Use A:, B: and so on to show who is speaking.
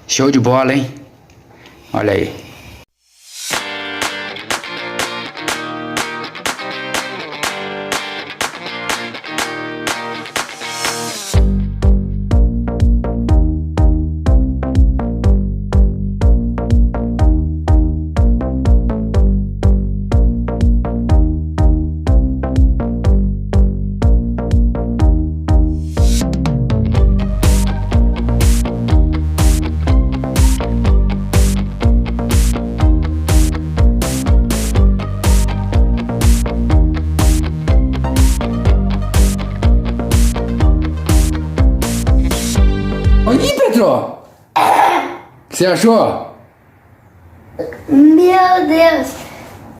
A: Show de bola, hein? Olha aí. Ih, Petro! O que você achou?
B: Meu Deus!